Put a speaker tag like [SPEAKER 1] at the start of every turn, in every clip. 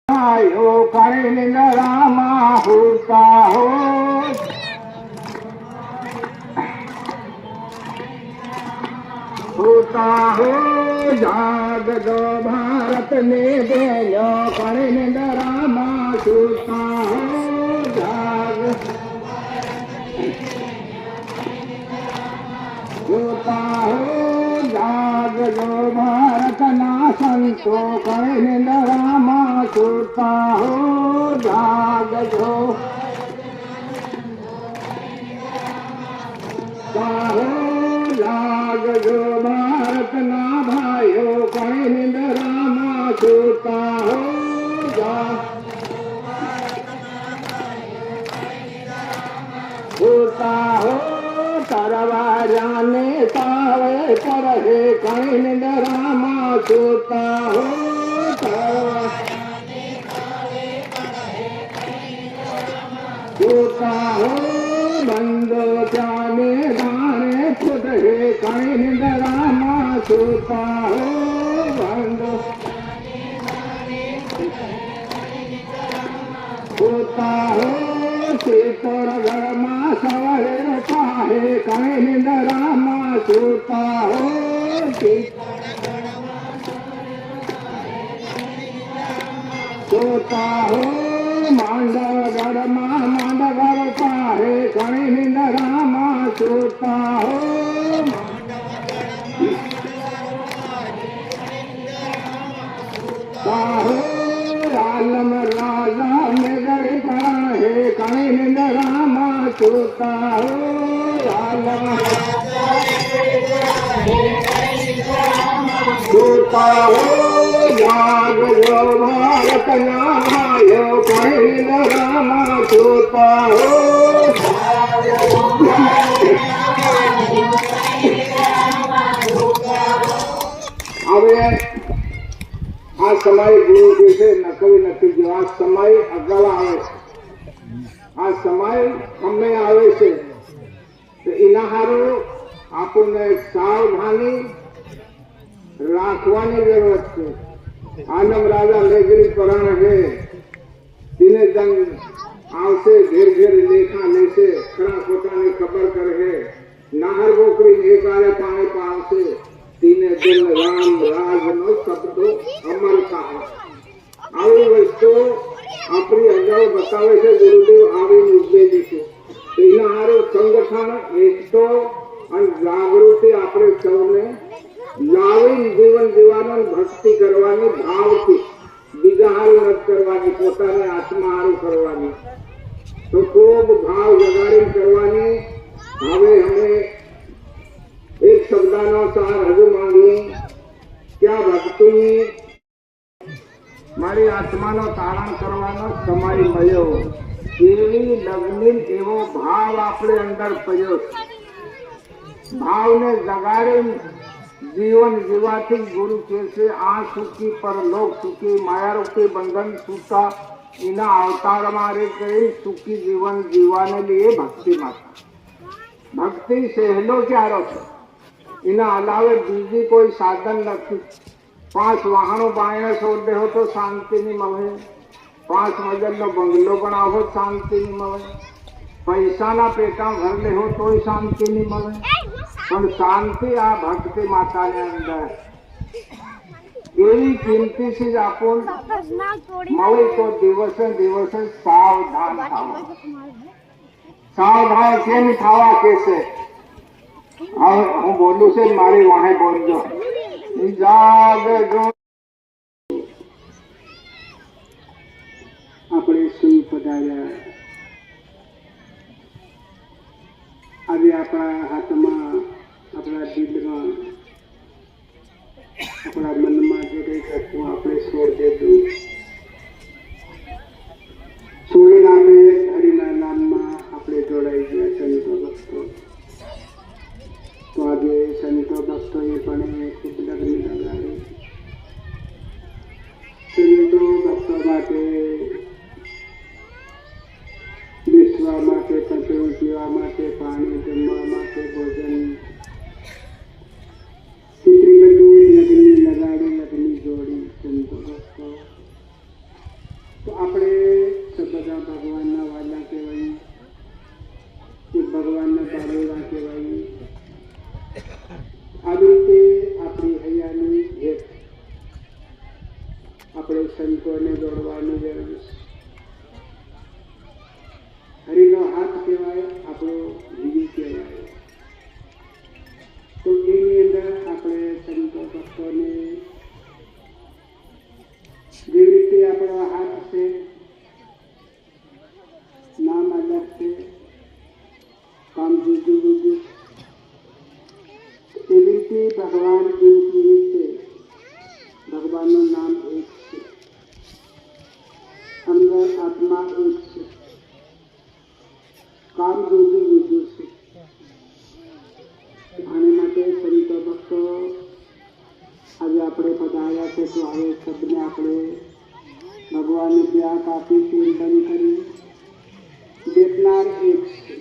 [SPEAKER 1] आयो कर्ण रामा होता हो जाग दो भारत ने देयो कर्ण रामा होता हो जाग दो भारत ना संतो कर्ण रामा होता हो जाग दो जाग दो भारत ना भाइयो कर्ण रामा होता हो होता हो तरवाजाने तावे पर हे कर्ण रामा होता हो होता हो बंदो जाने दाने खुद हे कर्ण रामा होता हो बंदो होता हो सीतोर घरमा सवरे पाहे कर्ण रामा होता हो होता हो मांडव घरमा मांडव पाहे कर्ण रामा होता हो आलम राजा नगर पाहे कर्ण रामा होता हो आलम होता हो जाग जो भारत नायो कर्ण रामा होता हो હવે આ સમય ગુરુ જે છે નકવી નથી જો આ સમય અગળ આવે છે આ સમય અમે આવે છે તો એના હારો આપણને સાવધાની રાખવાની જરૂરત છે આલમ રાજા લેગરી પરાણ હે દિને જંગ આવશે ઘેર ઘેર લેખા લેશે ખરા ખોટાની ખબર કરે નાહર બોકરી એકારે પાણી પાવશે तीन दिन राम राज नो शब्दो अमर कहा આવી વસ્તુ આપણી અગાઉ બતાવે છે ગુરુદેવ આવી ઉપદેજી છે એના હારે સંગઠન એકતો અને જાગૃતિ આપણે સૌને લાવી જીવન જીવવાનો ભક્તિ કરવાની ભાવથી બીજા હારું નથી કરવાની પોતાને આત્મા હારું કરવાની તો ખૂબ ભાવ જગાડી કરવાની હવે અમે एक शब्दानो सार हजू मांगी क्या भक्ति मारी आत्मानो तारण करवानो समय मळ्यो एवी लग्निल एवो भाव आपणे अंदर पड्यो भावने जगाड़े जीवन जीवाथी गुरु कहशे आ सुखी पर लोक सुखी माया रूपी बंधन छूटा इना अवतार मारे कई सुखी जीवन जीवाने लिए भक्ति माता भक्ति सहेलो क्यारो छे इना अलावे बीजी कोई साधन नहीं 5 वाहनों बायने छोड़ दे हो तो शांति नहीं मळे 5 मजल नो बंगलो बनावो शांति नहीं मळे पैसा ना पेटा भर ले हो तो शांति नहीं मळे पण शांति आ भक्ति माता ने अंदर एवी कीमती चीज आपण मळे तो दिवसे दिवसे सावधान थावा सावधान केम थावा कैसे હું બોલું છે મારી વાહે બોલજો જાગ જો આપણે શું પધાર્યા આજે આપણા હાથમાં આપણા દિલમાં આપણા મનમાં જે કંઈ હતું આપણે છોડ દેતું છોડીને આપણે હરિના નામમાં આપણે જોડાઈ ગયા સંતો ભક્તો तो आगे संतो भक्तों ये पढ़े खूब लगनी लगाए संतो भक्तों बाटे विश्वा माटे पीवा पीवा माटे पानी जमवा माटे भोजन चित्री लगनी लगाड़ी लगनी जोड़ी संतो भक्तों
[SPEAKER 2] સંતોને દોડવાની જરૂર છે. હરિનો હાથ કહેવાય, આપણો વિધિ કહેવાય. તો એની અંદર આપણે સંતો ભક્તોને જેવી રીતે આપણો હાથ છે, નામ અલગ છે, કામ જુદું જુદું, એવી રીતે ભગવાન એવી છે. ભગવાનનું નામ એક છે, અંદર આત્મા એક છે, કામ જુદું જુદું છે. આને માટે સંતો ભક્તો આજે આપણે પધાર્યા છે, તો હવે સબને આપણે ભગવાનને પ્યાર આપી ચિંતન કરી દેખનાર એક છે.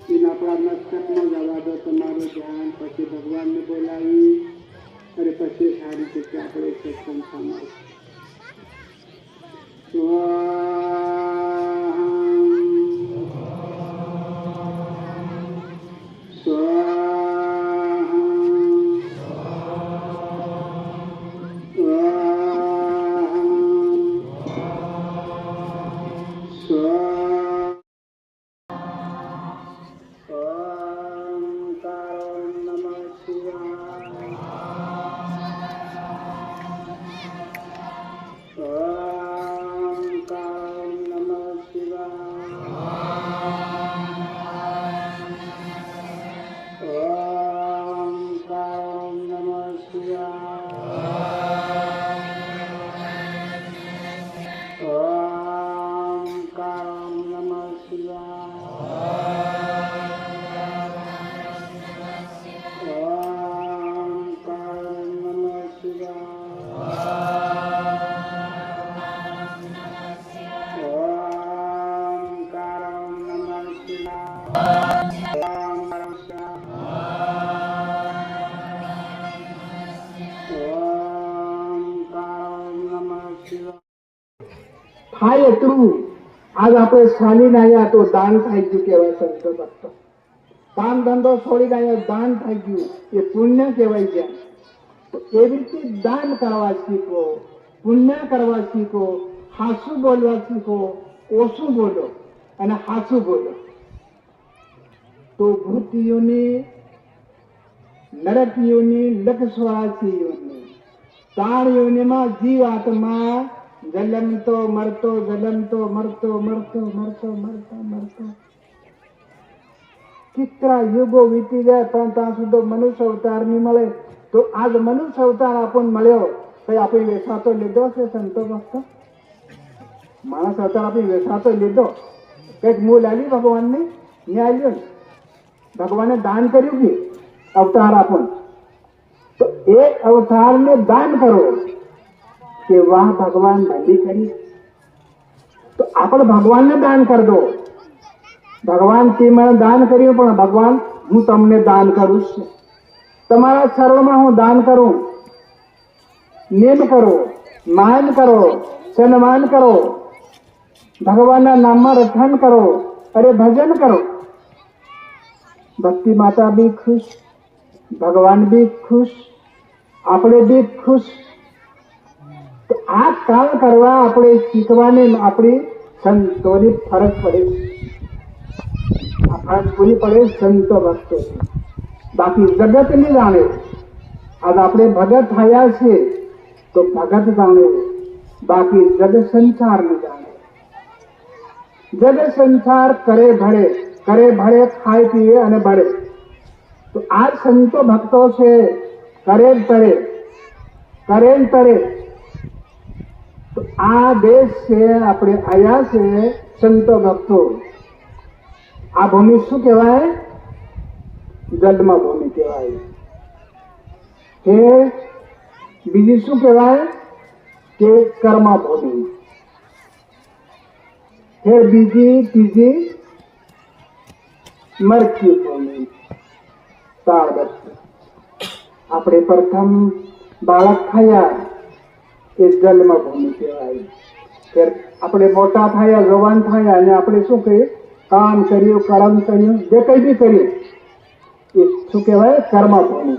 [SPEAKER 2] એના આપણા મસ્તકમાં જવા દો તમારું ધ્યાન, પછી ભગવાનને બોલાવી અને પછી સારી રીતે આપણે સત્સંગ સાંભળીશું. થાય એટલું આજ આપણે ચાલીને આવ્યા તો દાન થઈ ગયું કહેવાય. સંતો ભક્તો કામ ધંધો છોડીને આવ્યા, દાન થઈ ગયું, એ પુણ્ય કહેવાય છે. તો એવી રીતે દાન કરવા શીખો, પુણ્ય કરવા શીખો, હાસું બોલવા શીખો, ઓછું બોલો અને હાસું બોલો. તો ભૂતિઓની, નરકીઓની, લક્ષવાસીઓની, પ્રાણીઓમાં જીવ આત્મા જલમતો મરતો, જલમતો મરતો, મરતો મરતો મરતો મરતો કેટલા યુગો વીતી જાય પણ ત્યાં સુધી મનુષ્ય અવતાર નહીં મળે. તો આજ મનુષ્ય અવતાર આપણને મળ્યો, કઈ આપણે વેસાતો લીધો છે સંતો ભક્તો? માણસ અવતાર આપણે વેસાતો લીધો? કઈક મૂળ આલ્યું ભગવાનને? નહીં આલ્યું ને. ભગવાને દાન કર્યું કે અવતાર આપણ, તો એ અવતારને દાન કરો કે વાહ ભગવાન ભલી કરી. તો આપણે ભગવાનને દાન કરી દો. ભગવાન તે મને દાન કર્યું, પણ ભગવાન હું તમને દાન કરું છું. તમારા ચરણમાં હું દાન કરું. નેમ કરો, માન કરો, સન્માન કરો, ભગવાનના નામમાં રટણ કરો, અરે ભજન કરો. ભક્તિ માતા બી ખુશ, ભગવાન બી ખુશ, આપણે બી ખુશ. તો આ કામ કરવા આપણે શીખવાની આપણી સંતોની ફરજ પડે. આ ફરજ પૂરી પડે સંતો ભક્તો. બાકી જગત નહીં જાણે. આજ આપણે ભગત થયા છે તો ભગત જાણે, બાકી જગ સંસાર નહીં જાણે. જગ સંસાર કરે ભળે, કરે ભળે, ખાય પીએ અને ભળે. તો આ સંતો ભક્તો છે, કરે તરે, કરે તરે. તો આ દેશ છે, આપણે આયા છે સંતો ભક્તો. આ ભૂમિ શું કહેવાય? જન્મ ભૂમિ કહેવાય. કે બીજી શું કહેવાય? કે કર્મ ભૂમિ. કે બીજી ત્રીજી મૃત્યુ ભૂમિ. આપણે પ્રથમ બાળક થયા એ જન્મભૂમિ કહેવાય. આપણે મોટા થયા, જવાન થયા અને આપણે શું કહીએ? કામ કર્યું, કર્મ કર્યું, જે કઈ બી કર્યું એ શું કહેવાય? કર્મભૂમિ.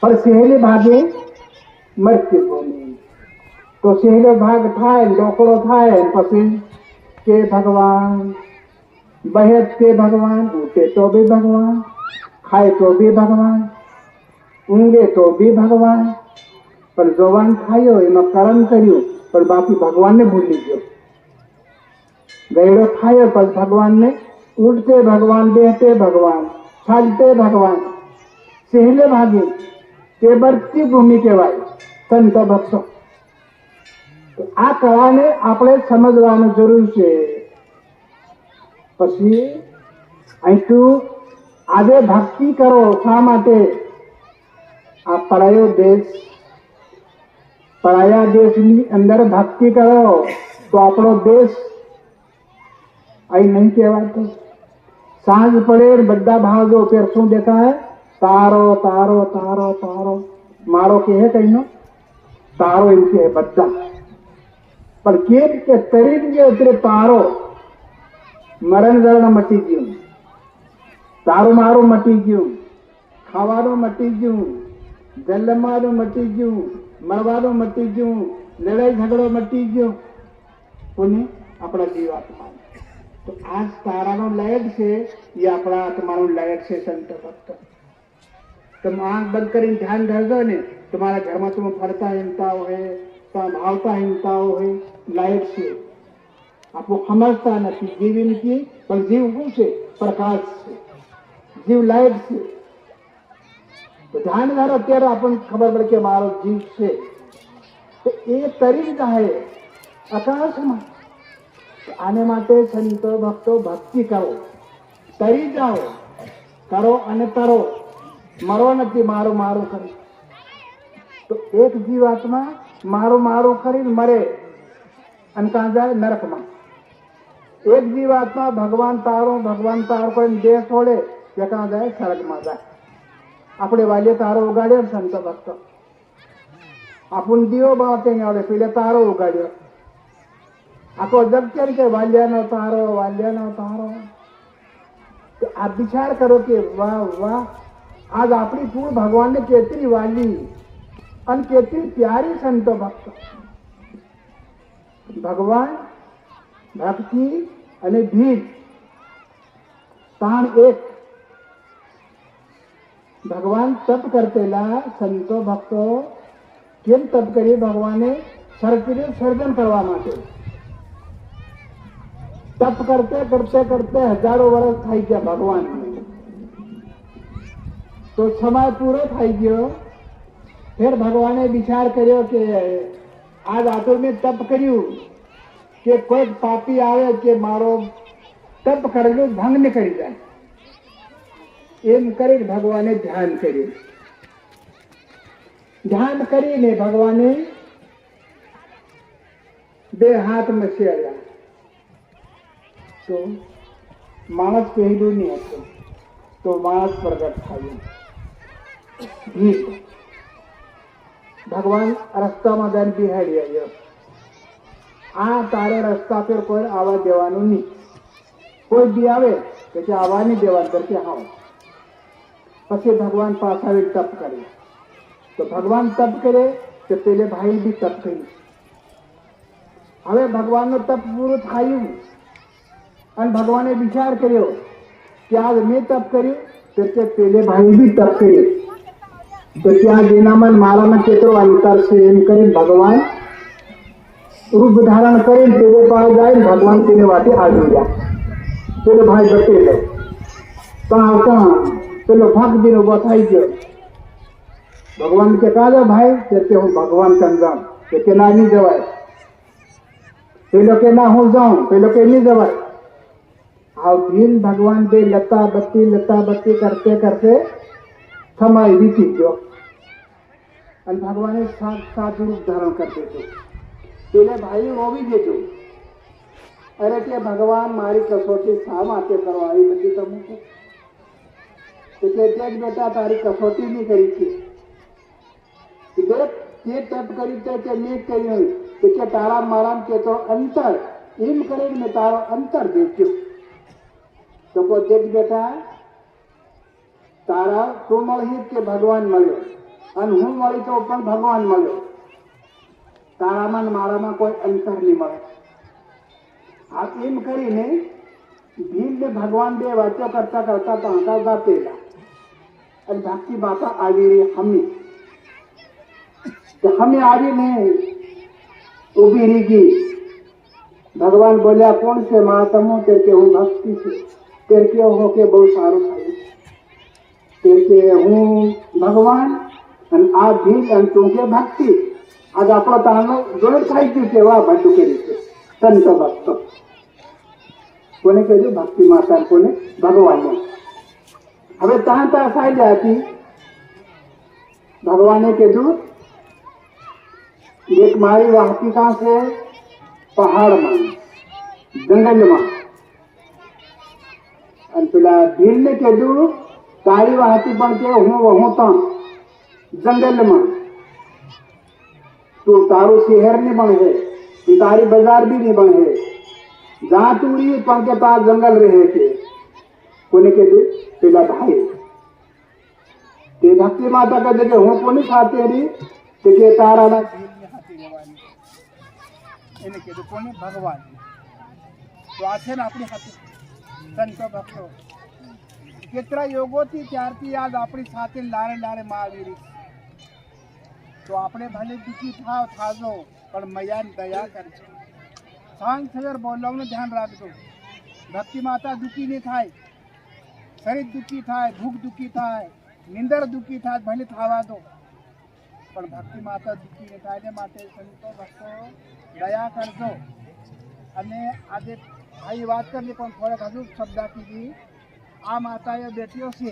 [SPEAKER 2] પણ સહેલી ભાગે મૃત્યુભૂમિ. તો સહેલો ભાગ થાય, ડોકરો થાય, પછી કે ભગવાન બહે તે ભગવાન, ઉઠે તો બી ભગવાન, ખાય તો બી ભગવાન, ઊંઘે તો બી ભગવાન. પણ જોવાન થયો એમાં કર્મ કર્યું, પણ બાકી ભગવાનને ભૂલી ગયો. ગયડો થયો પણ ભગવાનને, ઉઠતે ભગવાન, બેહતે ભગવાન, ચાલતે ભગવાન, સહેલે ભાગે તે મૃત્યુ ભૂમિ કહેવાય સંતો ભક્તો. તો આ કળાને આપણે સમજવાનું જરૂર છે. પછી અહીંથી આજે ભક્તિ કરો. શા માટે? આ પરાયો દેશ, પરાયા દેશની અંદર ભક્તિ કરો તો આપણો દેશ અહીં નહીં કહેવાતો. સાંજ પડે બધા ભાવજો પેર શું દેખાય? તારો તારો તારો તારો. મારો કહે કઈનો તારો એમ કહે બધા. પણ કેમ કે તરી ગયો એટલે તારો મરણ જરણ મટી ગયું, તારું મારું મટી ગયું, ખાવાનું મટી ગયું, જન્મવાનું મટી ગયું, મરવાનું મટી ગયું, લડાઈ ઝઘડો મટી ગયો. કોને? આપણા જીવાત્મા. તો આ તારાનો લાયક છે, એ આપણા આત્માનો લાયક છે. સંત ભક્ત તમે આંખ બંધ કરીને ધ્યાન ધરજો ને, તમારા ઘરમાં તમે ફરતા હિંમતા હોય, ભાવતા હિંમતા હોય, લાયક છે. આપણું સમજતા નથી. જીવ નથી, પણ જીવ શું છે? પ્રકાશ છે. જીવ લાયક છે. તો ધ્યાન ધારો ત્યારે આપણને ખબર પડે કે મારો જીવ છે. તો એ તરી જાય આકાશમાં. આને માટે સંતો ભક્તો ભક્તિ કરો, તરી જાઓ, કરો અને તરો. મરો નથી, મારું મારું કરી. તો એક જીવાત્મા મારું મારું કરીને મરે અને કાં જાય? નરકમાં. એક જીવાત્મા ભગવાન તારો કરીને દેહ છોડે તે કાં જાય? સ્વર્ગમાં જાય. આપણે વાલીએ તારો ઉગાડ્યો સંતો ભક્તો. આપણને દીવો બાતે આવડે, પેલે તારો ઉગાડ્યો. આખો જગ કેમ કે વાલ્યાનો તારો, વાલ્યાનો તારો. તો આ વિચાર કરો કે વાહ વાહ, આજ આપણી કુળ ભગવાનને કેટલી વાલી અને કેટલી પ્યારી સંતો ભક્તો. ભગવાન, ભક્તિ અને ભીડ તાણ એક. ભગવાન તપ કરતેલા સંતો ભક્તો કેમ તપ કરી? ભગવાને સર્જન કરવા માટે. તપ કરતે કરતે કરતે હજારો વર્ષ થઈ ગયા ભગવાન. તો સમય પૂરો થઈ ગયો. ફેર ભગવાને વિચાર કર્યો કે આજ આતો મેં તપ કર્યું કે કોઈક પાપી આવે કે મારો તપ કરેલું ભંગ ન કરી જાય. એમ કરીને ભગવાને ધ્યાન કર્યું. ધ્યાન કરીને ભગવાને બે હાથમાં શેર્યા. તો માણસ પહેલું નહીં હતું, તો માણસ પ્રગટ થયું. ભગવાન રસ્તામાં જઈને બિહાડી આવ્યો. આ તારે રસ્તા પર કોઈ આવવા દેવાનું નહીં. કોઈ બી આવે કે આવવા નહીં દેવાનું કરકે હા. પછી ભગવાન પાછા તપ કરે. તો ભગવાન તપ કરે તો પેલે ભાઈ બી તપ કર્યું. હવે ભગવાનનું તપ પૂરું થયું અને ભગવાને વિચાર કર્યો કે આજ મેં તપ કર્યું તો કે પેલે ભાઈ બી તપ કર્યું. તો ત્યાં જેનામાં મારામાં કેટલો અંતર છે એમ કરીને ભગવાન રૂપ ધારણ કરીને પેલે પાસે જાય. ભગવાન તેને વાટે આવી ગયા. પેલો ભાઈ બચેલો તો આવતા પેલો ભાગ દીનો ઉભો થઈ ગયો. ભગવાન કે કાજો ભાઈ? કે હું ભગવાન કન જાઉં. કે ના નહીં જવાય. પેલો કે ના હું જાઉં. પેલો કે નહીં જવાય. આ ભીલ ભગવાન બે લતા બત્તી કરતે કરતે સમય વીતી ગયો અને ભગવાને સાત રૂપ ધારણ કરી દીધું. પેલે ભાઈ રોવી દેજો. અરે કે ભગવાન મારી કસોટી શા માટે કરવા આવી બધી તમે? એટલે જ બેટા તારી કસોટી નહીં કરી છે. તે તપ કર્યું તે મેં કર્યું કે તારા મારા કે તો અંતર એમ કરીને મેં તારો અંતર દેખ્યો. તો કોઈ દેખ બેટા તારા તું મળ્યું કે ભગવાન મળ્યો? અને હું મળી તો પણ ભગવાન મળ્યો. તારામાં ને મારામાં કોઈ અંતર નહીં મળે. આ એમ કરીને ભીમ ને ભગવાન બે વાતો કરતા કરતા તાંકા પેલા અને ભક્તિ માતા આવી રહી હમી. હમી આવીને ઊભી રહી ગઈ. ભગવાન બોલ્યા કોણ છે માં તમો? તે કે હું ભક્તિ છે. તે કે હો કે બહુ સારું થયું. તે કે હું ભગવાન અને આ ભીમ અને તું કે ભક્તિ. આજ આપણો તાનો જોઈ થઈ ગયું છે. વાહ ભટું કરી છે સંત ભક્તો. કોને કહેજો? ભક્તિ માતા. કોને? ભગવાનને. હવે ત્યાં ત્યાં સાઈ હતી. ભગવાને કીધું એક મારી વાહતી કાં છે પહાડમાં, જંગલમાં. અને પેલા ભીલને કીધું તારી વાહતી પણ કે હું તો જંગલમાં. તું તારું શહેર નહીં બને, તું તારી બજાર બી નહીં બને. જहाँ તું રહી પણ કે તાર જંગલ રહે છે. કોને કીધું? પેલા ભાઈ. તે ભક્તિ માતા કહે કે હું કોની સાથે રહી? તે કે તારાના એને કીધું કોને? ભગવાન. તો આ છે ને આપણી સાથે સંતો ભક્તો કેટલા યોગોથી ત્યારથી યાદ આપણી સાથે લારે લારે માં આવી રહી. તો આપણે ભલે દુઃખી થાજો પણ મયાની દયા કરજો. સાંજ સવેર બોલવાનું ધ્યાન રાખજો. ભક્તિ માતા દુઃખી નહીં થાય. શરીર દુઃખી થાય, ભૂખ દુઃખી થાય, નિંદર દુઃખી થાય, ભલે થવા દો પણ ભક્તિ માતા દુઃખી નહીં થાય. એને માટે સંતો ભક્તો દયા કરજો. અને આજે ભાઈ વાત કરી પણ થોડાક હજુ શબ્દ કીધી. આ માતાએ બેઠ્યો છે